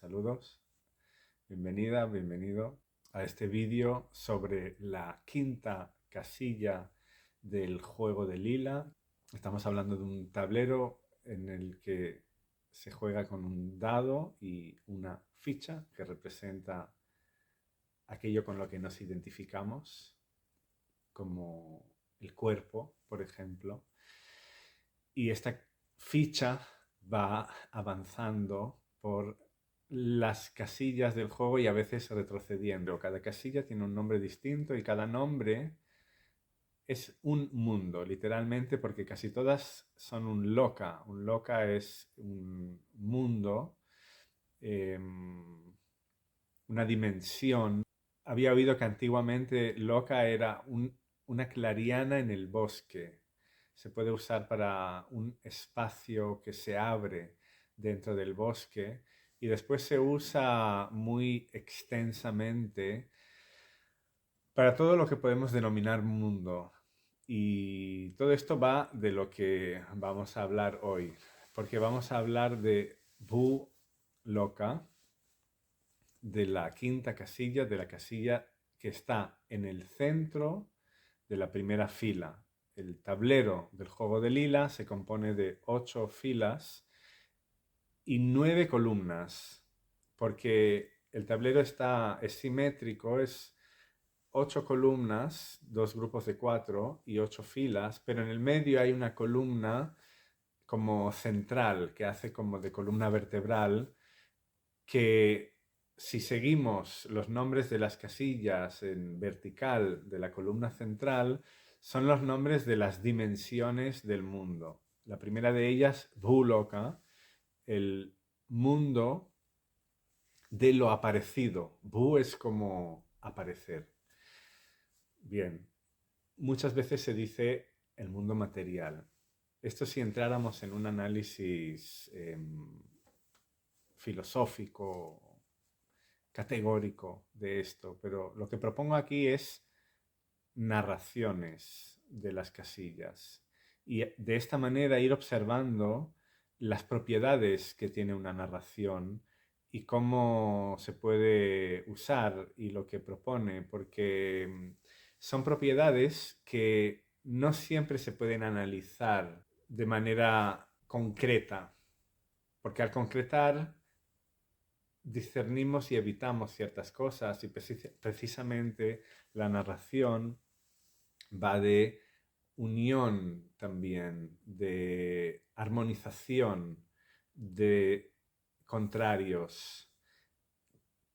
Saludos, bienvenida, bienvenido a este vídeo sobre la quinta casilla del juego de Lila. Estamos hablando de un tablero en el que se juega con un dado y una ficha que representa aquello con lo que nos identificamos, como el cuerpo, por ejemplo. Y esta ficha va avanzando por las casillas del juego y a veces retrocediendo. Cada casilla tiene un nombre distinto y cada nombre es un mundo, literalmente, porque casi todas son un loka. Un loka es un mundo, una dimensión. Había oído que antiguamente loka era una clariana en el bosque. Se puede usar para un espacio que se abre dentro del bosque y después se usa muy extensamente para todo lo que podemos denominar mundo. Y todo esto va de lo que vamos a hablar hoy, porque vamos a hablar de Bu Loka, de la quinta casilla, de la casilla que está en el centro de la primera fila. El tablero del juego de Lila se compone de 8 filas y 9 columnas, porque el tablero es simétrico, es 8 columnas, dos grupos de 4 y 8 filas, pero en el medio hay una columna como central, que hace como de columna vertebral, que si seguimos los nombres de las casillas en vertical de la columna central, son los nombres de las dimensiones del mundo. La primera de ellas, Bhuloka, el mundo de lo aparecido. Bhu es como aparecer. Bien, muchas veces se dice el mundo material. Esto si entráramos en un análisis filosófico, categórico de esto, pero lo que propongo aquí es narraciones de las casillas y de esta manera ir observando las propiedades que tiene una narración y cómo se puede usar y lo que propone, porque son propiedades que no siempre se pueden analizar de manera concreta, porque al concretar discernimos y evitamos ciertas cosas y precisamente la narración va de unión también, de armonización de contrarios,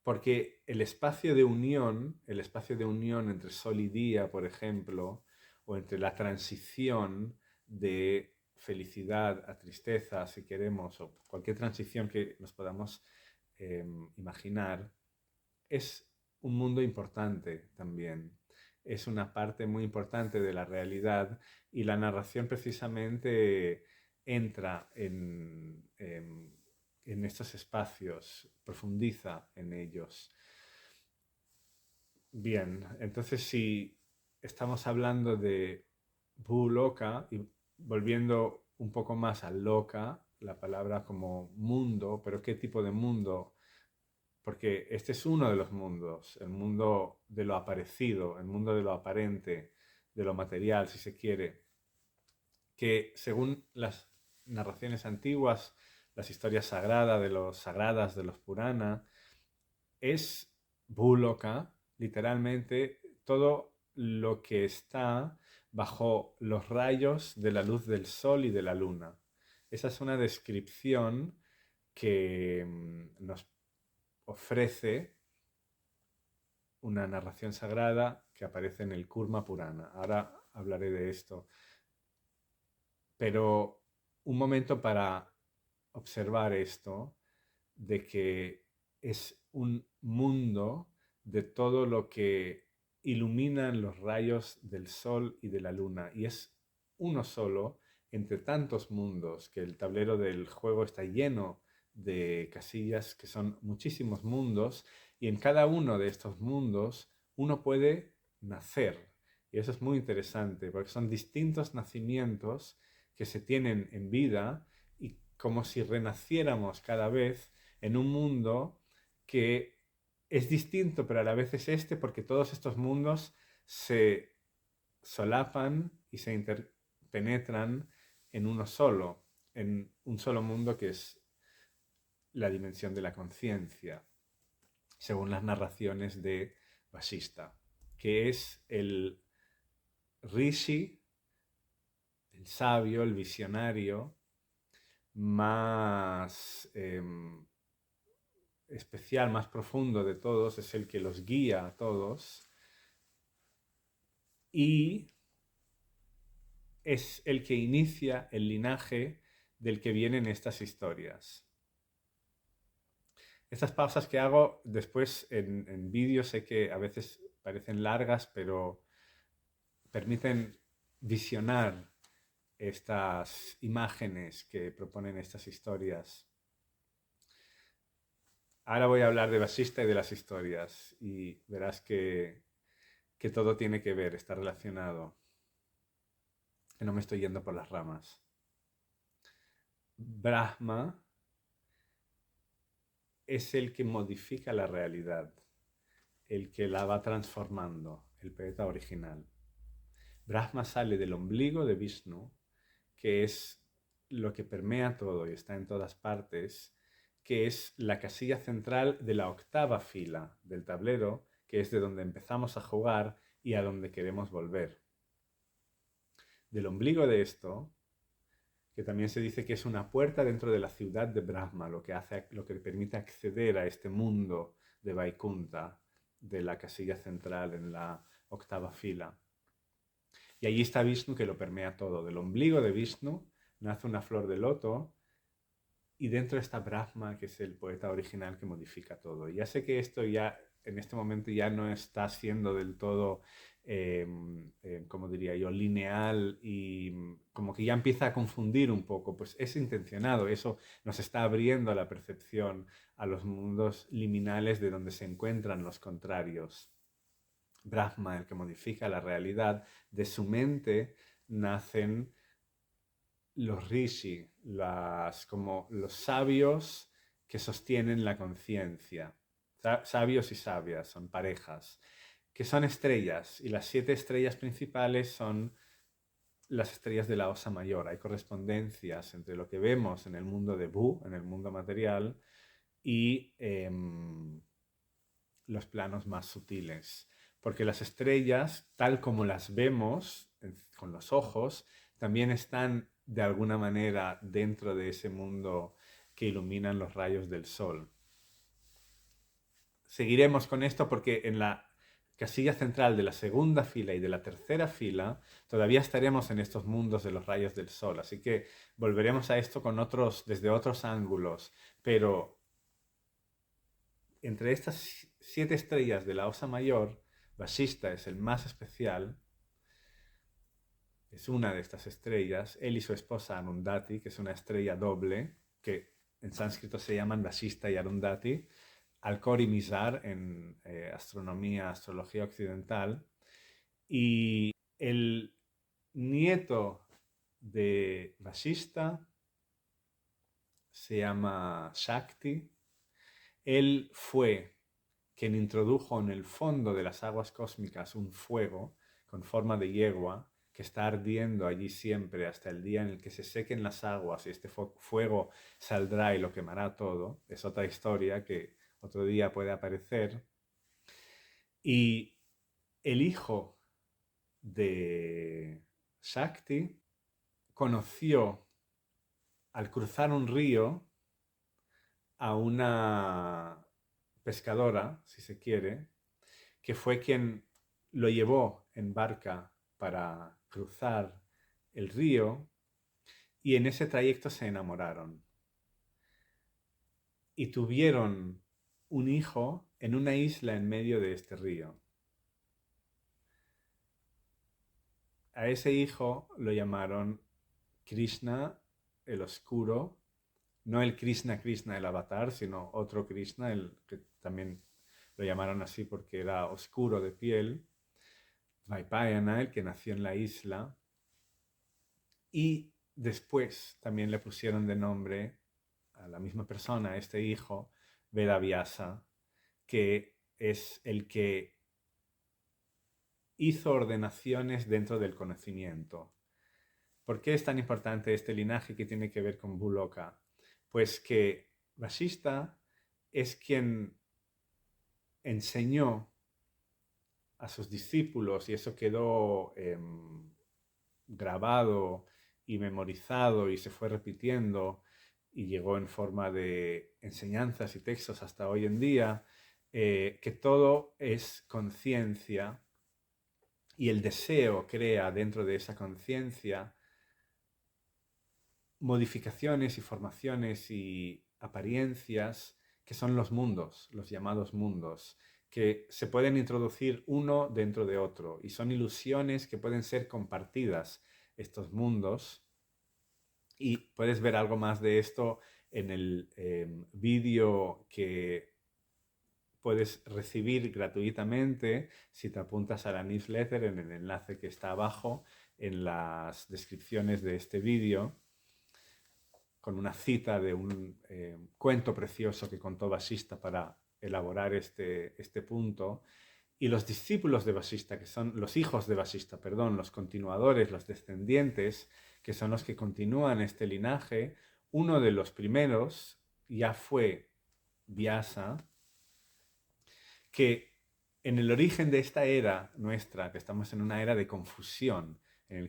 porque el espacio de unión entre sol y día, por ejemplo, o entre la transición de felicidad a tristeza, si queremos, o cualquier transición que nos podamos imaginar, es un mundo importante también. Es una parte muy importante de la realidad y la narración precisamente entra en estos espacios, profundiza en ellos. Bien, entonces si estamos hablando de Bhuloka y volviendo un poco más al Loka, la palabra como mundo, pero ¿qué tipo de mundo? Porque este es uno de los mundos, el mundo de lo aparecido, el mundo de lo aparente, de lo material, si se quiere, que según las narraciones antiguas, las historias sagradas de los Purana, es Bhuloka, literalmente todo lo que está bajo los rayos de la luz del sol y de la luna. Esa es una descripción que nos ofrece una narración sagrada que aparece en el Kurma Purana. Ahora hablaré de esto. Pero un momento para observar esto, de que es un mundo de todo lo que iluminan los rayos del sol y de la luna. Y es uno solo entre tantos mundos, que el tablero del juego está lleno de casillas, que son muchísimos mundos, y en cada uno de estos mundos uno puede nacer. Y eso es muy interesante, porque son distintos nacimientos que se tienen en vida y como si renaciéramos cada vez en un mundo que es distinto, pero a la vez es este, porque todos estos mundos se solapan y se interpenetran en uno solo, en un solo mundo que es la dimensión de la conciencia, según las narraciones de Vasista, que es el rishi, el sabio, el visionario más especial, más profundo de todos, es el que los guía a todos y es el que inicia el linaje del que vienen estas historias. Estas pausas que hago después en vídeo sé que a veces parecen largas, pero permiten visionar estas imágenes que proponen estas historias. Ahora voy a hablar de Vasista y de las historias y verás que todo tiene que ver, está relacionado, que no me estoy yendo por las ramas. Brahma es el que modifica la realidad, el que la va transformando, el poeta original. Brahma sale del ombligo de Vishnu, que es lo que permea todo y está en todas partes, que es la casilla central de la octava fila del tablero, que es de donde empezamos a jugar y a donde queremos volver. Del ombligo de esto, que también se dice que es una puerta dentro de la ciudad de Brahma, lo que permite acceder a este mundo de Vaikunta, de la casilla central en la octava fila. Y allí está Vishnu que lo permea todo. Del ombligo de Vishnu nace una flor de loto y dentro está Brahma, que es el poeta original que modifica todo. Ya sé que esto ya, en este momento, ya no está siendo del todo, como diría yo, lineal y como que ya empieza a confundir un poco. Pues es intencionado, eso nos está abriendo la percepción a los mundos liminales de donde se encuentran los contrarios. Brahma, el que modifica la realidad, de su mente nacen los rishi, como los sabios que sostienen la conciencia. Sabios y sabias, son parejas, que son estrellas, y las 7 estrellas principales son las estrellas de la Osa Mayor. Hay correspondencias entre lo que vemos en el mundo de Bu, en el mundo material, y los planos más sutiles. Porque las estrellas, tal como las vemos con los ojos, también están de alguna manera dentro de ese mundo que iluminan los rayos del sol. Seguiremos con esto porque en la casilla central de la segunda fila y de la tercera fila todavía estaremos en estos mundos de los rayos del sol. Así que volveremos a esto desde otros ángulos. Pero entre estas 7 estrellas de la Osa Mayor, Vasista es el más especial, es una de estas estrellas. Él y su esposa Arundhati, que es una estrella doble, que en sánscrito se llaman Vasista y Arundhati, Alcor y Mizar en astronomía, astrología occidental. Y el nieto de Vasista se llama Shakti. Él fue quien introdujo en el fondo de las aguas cósmicas un fuego con forma de yegua que está ardiendo allí siempre hasta el día en el que se sequen las aguas y este fuego saldrá y lo quemará todo. Es otra historia que otro día puede aparecer. Y el hijo de Shakti conoció al cruzar un río a una pescadora, si se quiere, que fue quien lo llevó en barca para cruzar el río y en ese trayecto se enamoraron. Y tuvieron un hijo en una isla en medio de este río. A ese hijo lo llamaron Krishna el Oscuro, no el Krishna Krishna el Avatar, sino otro Krishna, el que también lo llamaron así porque era oscuro de piel, Vaipayana, el que nació en la isla, y después también le pusieron de nombre a la misma persona, a este hijo, Vedavyasa, que es el que hizo ordenaciones dentro del conocimiento. ¿Por qué es tan importante este linaje que tiene que ver con Buloka? Pues que Vasista es quien enseñó a sus discípulos, y eso quedó grabado y memorizado y se fue repitiendo y llegó en forma de enseñanzas y textos hasta hoy en día, que todo es conciencia y el deseo crea dentro de esa conciencia modificaciones y formaciones y apariencias que son los mundos, los llamados mundos, que se pueden introducir uno dentro de otro y son ilusiones que pueden ser compartidas, estos mundos. Y puedes ver algo más de esto en el vídeo que puedes recibir gratuitamente si te apuntas a la newsletter en el enlace que está abajo en las descripciones de este vídeo, con una cita de un cuento precioso que contó Vasista para elaborar este punto. Y los discípulos de Vasista, que son los hijos de Vasista, perdón, los continuadores, los descendientes, que son los que continúan este linaje, uno de los primeros ya fue Vyasa, que en el origen de esta era nuestra, que estamos en una era de confusión, en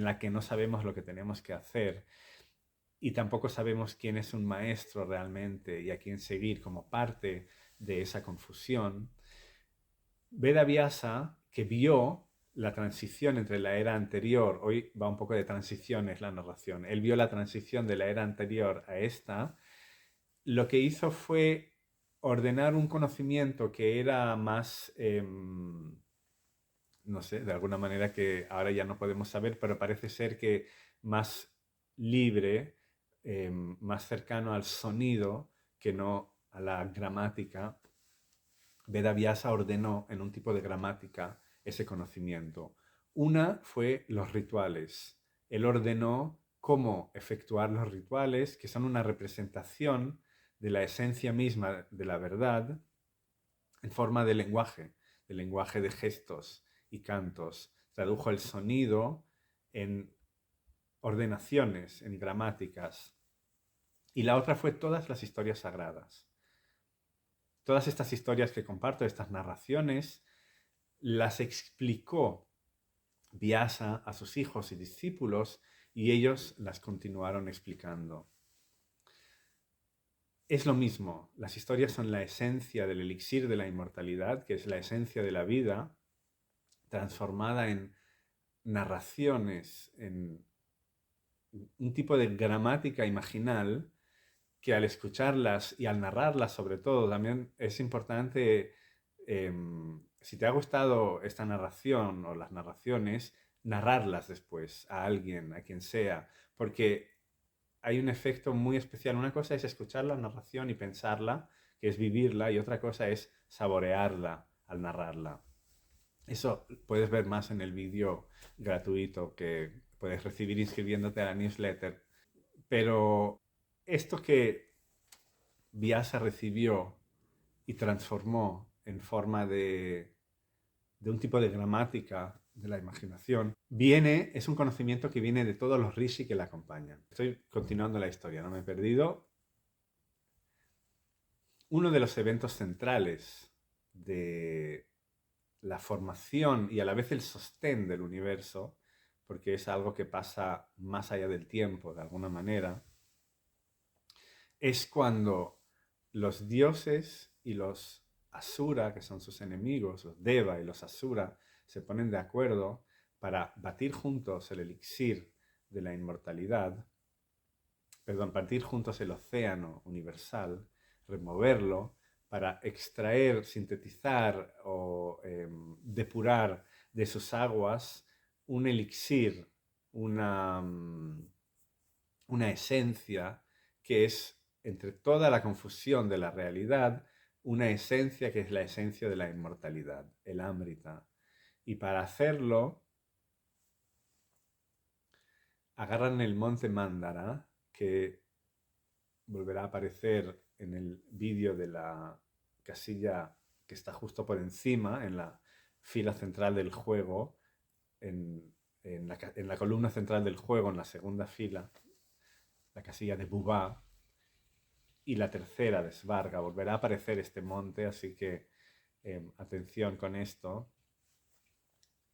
la que no sabemos lo que tenemos que hacer, y tampoco sabemos quién es un maestro realmente y a quién seguir como parte de esa confusión, Vedavyasa, que vio la transición entre la era anterior, hoy va un poco de transición, es la narración, él vio la transición de la era anterior a esta, lo que hizo fue ordenar un conocimiento que era más, no sé, de alguna manera que ahora ya no podemos saber, pero parece ser que más libre, más cercano al sonido que no a la gramática. Vedavyasa ordenó en un tipo de gramática ese conocimiento. Una fue los rituales. Él ordenó cómo efectuar los rituales, que son una representación de la esencia misma de la verdad en forma de lenguaje de gestos y cantos. Tradujo el sonido en ordenaciones, en gramáticas. Y la otra fue todas las historias sagradas. Todas estas historias que comparto, estas narraciones, las explicó Vyasa a sus hijos y discípulos y ellos las continuaron explicando. Es lo mismo, las historias son la esencia del elixir de la inmortalidad, que es la esencia de la vida, transformada en narraciones, en un tipo de gramática imaginal que al escucharlas y al narrarlas sobre todo, también es importante, si te ha gustado esta narración o las narraciones, narrarlas después a alguien, a quien sea, porque hay un efecto muy especial. Una cosa es escuchar la narración y pensarla, que es vivirla, y otra cosa es saborearla al narrarla. Eso puedes ver más en el vídeo gratuito que puedes recibir inscribiéndote a la newsletter. Pero esto que Vyasa recibió y transformó en forma de un tipo de gramática de la imaginación, es un conocimiento que viene de todos los rishi que la acompañan. Estoy continuando la historia, no me he perdido. Uno de los eventos centrales de la formación y a la vez el sostén del universo, porque es algo que pasa más allá del tiempo, de alguna manera, es cuando los dioses y los asura, que son sus enemigos, los deva y los asura, se ponen de acuerdo para batir juntos el elixir de la inmortalidad, perdón, batir juntos el océano universal, removerlo para extraer, sintetizar o depurar de sus aguas un elixir, una, una esencia que es, entre toda la confusión de la realidad, una esencia que es la esencia de la inmortalidad, el Amrita. Y para hacerlo, agarran el monte Mandara, que volverá a aparecer en el vídeo de la casilla que está justo por encima, en la fila central del juego, en la columna central del juego, en la segunda fila, la casilla de Bubá, y la tercera de Svarga. Volverá a aparecer este monte, así que atención con esto.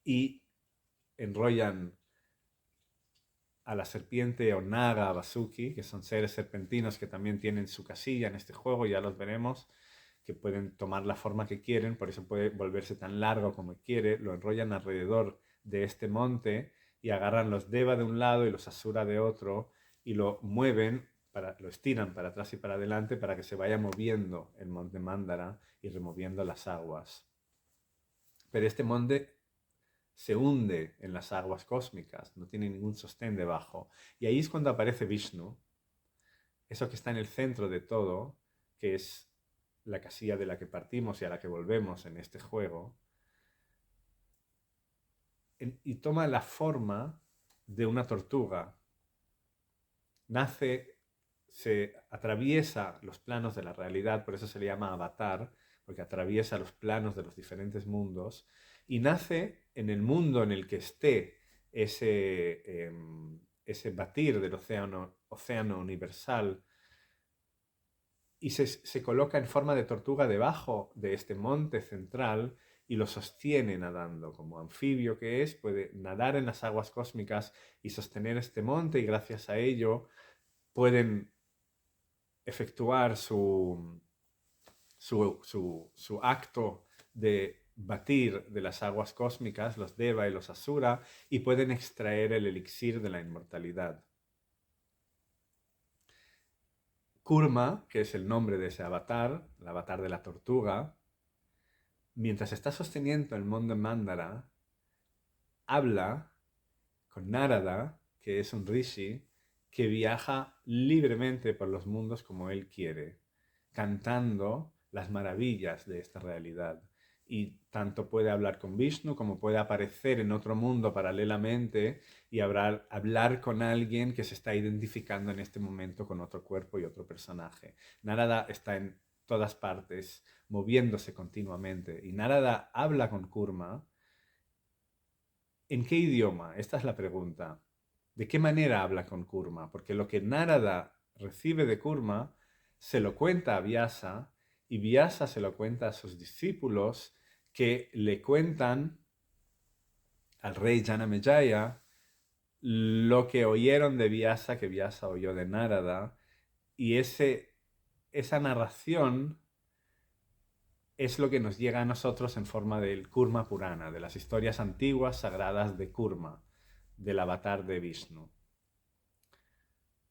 Y enrollan a la serpiente o Naga Basuki, que son seres serpentinos que también tienen su casilla en este juego, ya los veremos, que pueden tomar la forma que quieren, por eso puede volverse tan largo como quiere, lo enrollan alrededor de este monte y agarran los Deva de un lado y los Asura de otro y lo mueven, lo estiran para atrás y para adelante para que se vaya moviendo el monte Mandara y removiendo las aguas. Pero este monte se hunde en las aguas cósmicas, no tiene ningún sostén debajo. Y ahí es cuando aparece Vishnu, eso que está en el centro de todo, que es la casilla de la que partimos y a la que volvemos en este juego, y toma la forma de una tortuga. Nace, se atraviesa los planos de la realidad, por eso se le llama avatar, porque atraviesa los planos de los diferentes mundos, y nace en el mundo en el que esté ese batir del océano universal, y se coloca en forma de tortuga debajo de este monte central y lo sostiene nadando. Como anfibio que es, puede nadar en las aguas cósmicas y sostener este monte, y gracias a ello pueden efectuar su acto de batir de las aguas cósmicas, los Deva y los Asura, y pueden extraer el elixir de la inmortalidad. Kurma, que es el nombre de ese avatar, el avatar de la tortuga, mientras está sosteniendo el monte Mandara, habla con Narada, que es un rishi, que viaja libremente por los mundos como él quiere, cantando las maravillas de esta realidad. Y tanto puede hablar con Vishnu como puede aparecer en otro mundo paralelamente y hablar con alguien que se está identificando en este momento con otro cuerpo y otro personaje. Narada está en todas partes, moviéndose continuamente. Y Narada habla con Kurma. ¿En qué idioma? Esta es la pregunta. ¿De qué manera habla con Kurma? Porque lo que Narada recibe de Kurma se lo cuenta a Vyasa y Vyasa se lo cuenta a sus discípulos, que le cuentan al rey Janamejaya lo que oyeron de Vyasa, que Vyasa oyó de Narada, y esa narración es lo que nos llega a nosotros en forma del Kurma Purana, de las historias antiguas sagradas de Kurma, del avatar de Vishnu.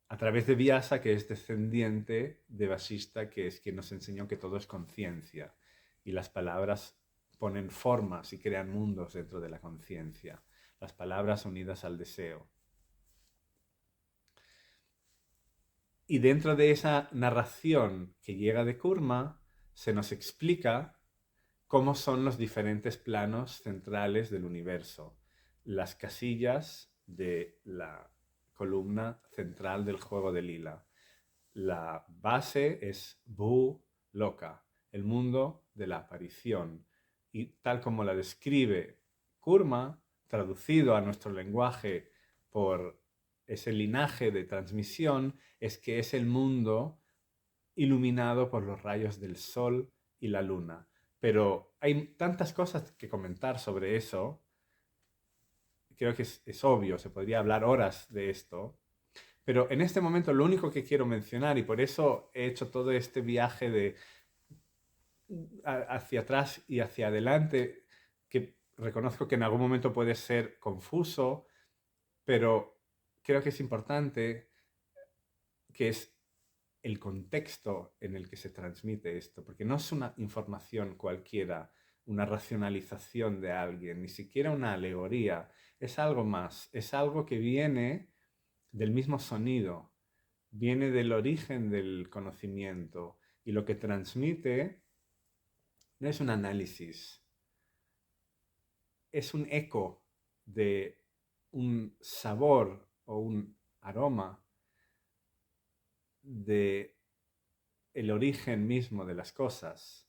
A través de Vyasa, que es descendiente de Vasishta, que es quien nos enseñó que todo es conciencia, y las palabras ponen formas y crean mundos dentro de la conciencia, las palabras unidas al deseo. Y dentro de esa narración que llega de Kurma, se nos explica cómo son los diferentes planos centrales del universo, las casillas de la columna central del juego de Lila. La base es Bhu Loka, el mundo de la aparición, y tal como la describe Kurma, traducido a nuestro lenguaje por ese linaje de transmisión, es que es el mundo iluminado por los rayos del sol y la luna. Pero hay tantas cosas que comentar sobre eso. Creo que es obvio, se podría hablar horas de esto. Pero en este momento lo único que quiero mencionar, y por eso he hecho todo este viaje hacia atrás y hacia adelante, que reconozco que en algún momento puede ser confuso, pero creo que es importante, que es el contexto en el que se transmite esto, porque no es una información cualquiera, una racionalización de alguien, ni siquiera una alegoría, es algo más, es algo que viene del mismo sonido, viene del origen del conocimiento, y lo que transmite no es un análisis, es un eco de un sabor o un aroma de el origen mismo de las cosas.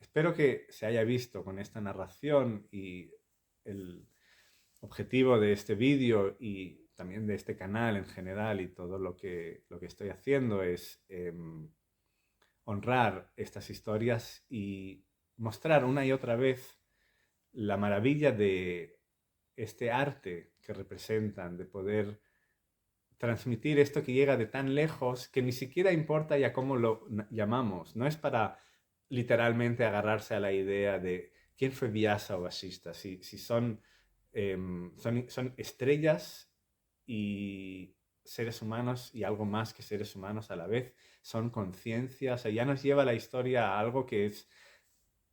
Espero que se haya visto con esta narración, y el objetivo de este vídeo y también de este canal en general y todo lo que estoy haciendo es honrar estas historias y mostrar una y otra vez la maravilla de este arte que representan, de poder transmitir esto que llega de tan lejos que ni siquiera importa ya cómo lo llamamos. No es para literalmente agarrarse a la idea de quién fue Vyasa o Vasista, si son, son estrellas y seres humanos y algo más que seres humanos a la vez, son conciencia, o sea, ya nos lleva la historia a algo que es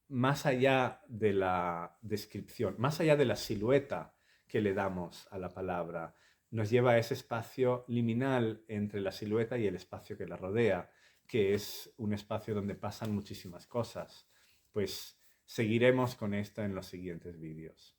más allá de la descripción, más allá de la silueta que le damos a la palabra, nos lleva a ese espacio liminal entre la silueta y el espacio que la rodea, que es un espacio donde pasan muchísimas cosas. Pues seguiremos con esto en los siguientes vídeos.